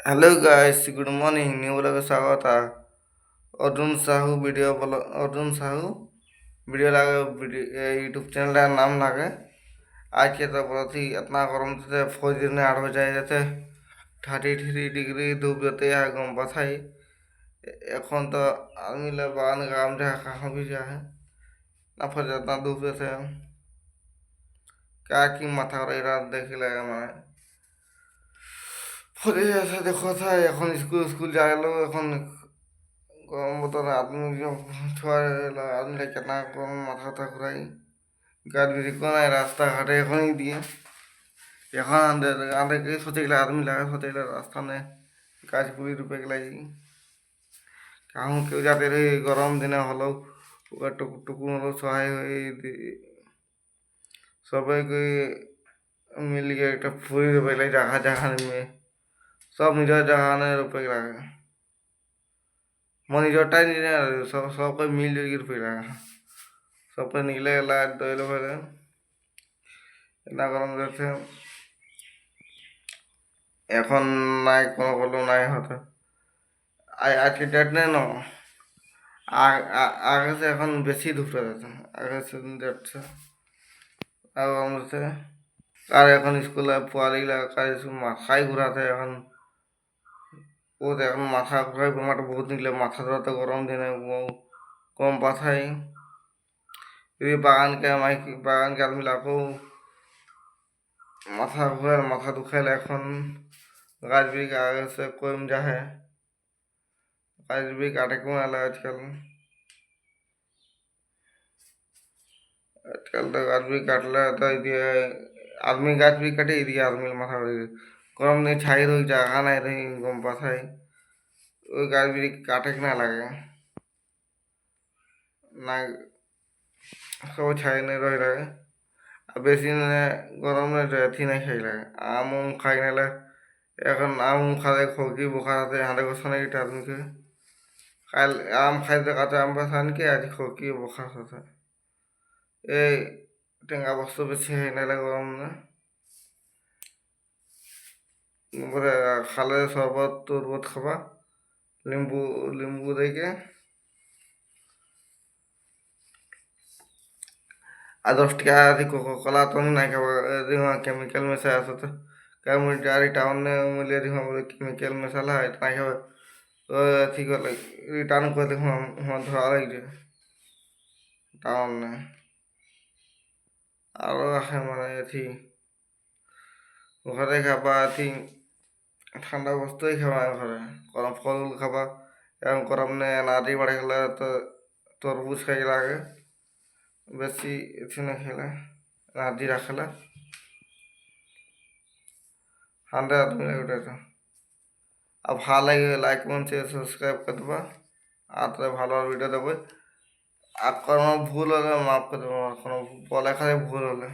Hello guys, good morning. New blog में स्वागत है। अर्जुन साहू वीडियो लागे यूट्यूब चैनल का नाम लागे। आज के तो बहुत ही इतना गरम थे, 4 दिन में 8 बजे जाते 33 डिग्री धूप देते हैं गम बथाई। এখন তো আর্মিলে বাগান গাম দেখা কাহা भी जा है ना फिर जितना धूप देते हैं क्या की माथा रात देखी लगे मैं ফলে আছে দেখো था। এখন স্কুল স্কুল যায় এখন গরম মতন আদমি আদমিটা কেনা গরম মাথা ব্যথা ঘুরাই গাড়ি বেরিয়ে নাই রাস্তাঘাটে এখনই দিয়ে এখন আঁধে সোচে গেলে আদমি লাগে সোচে গেলে রাস্তা নেই গাছ পুড়ি রূপে গেলে কাহু কেউ যাতে রে গরম দিনে হলেও টুকু টুকু হলেও সহায় হয়ে সবাইকে মিলিয়ে একটা ফুরি রূপে গেলে জায়গা জায়গা নেমে সব নিজের জায়গা রূপে লাগে मन নিজটাই নিয়ে সব সবাই মিল জুলি ফিরে সবাই নিলে এলা দইলে ফেলে এটা গরম যাচ্ছে এখন নাই কোনো কোনো নাই হতে আজকে ডেট নেই না আগে से এখন বেশি ধূপ যাচ্ছে আগে से ডেটছে আর গরম যাচ্ছে আর এখন স্কুলে পোয়ালিগুলা কাজ মাথায় ঘুরাতে এখন ও এখন মাথা ঘুরাই বেমারটা বহুত নিলে মাথা ধরাতে গরম দিনে কম পাথাই ये বাগান के आदमी लाखों माथा घुरे माथा दुखाइल এখন গাছ भी आगे से कोई जा है गाछ भी काटे को आला आजकल आजकल तो गाछ भी काटले तो ये आदमी गाछ भी काटे दिए आदमी माथा गरम नहीं छाई रही जगह नहीं रही गम पाथाई ওই গাছ भी काटे ना लगे ना सब छाई नहीं रही लगे বেশি গরমে এথি নাই খাই লাগে আম উম খাই নালে এখন আম উম খালে খোকি বোখাতে হাঁটে বসে নাকি আদমিকে কাল আম খাইতে কাতে আম বাসা আনকে আজ খোকি বোখা সাথে এই টেঙ্গা বস্তু বেশি হয় নালে গরম না বলে খালে শরবত তরবত খাবা লিম্বু লিম্বু দেখে আর 10 টাকা আদি কোলা তো নাই খাবা কেমিক্যাল মেশা আছে তো কারণ ডারি টাউনে মিলে দিমা বলে কেমিক্যাল মেশালা হয় তাই খাবে তো ঠিক হলে রিটার্ন করে দেখুন ধরা লাগছে টাউনে আরও আছে মানে এথি ঘরে খাবা এথি ঠান্ডা বস্তুই খাবা ঘরে গরম ফল খাবা এখন গরম নে এনার্জি বাড়ে গেলে তো তরমুজ খাই লাগে বেশি এথি না খেলে এনার্জি রাখলে ঠান্ডা তুমি ওটা তো আর ভালো লাগে লাইক মনে সাবস্ক্রাইব করে দেবা আর তো ভালো ভিডিও দেবো আর কোনো ভুল হলে মাফ করে দেবো কোনো বলে খালি ভুল হলে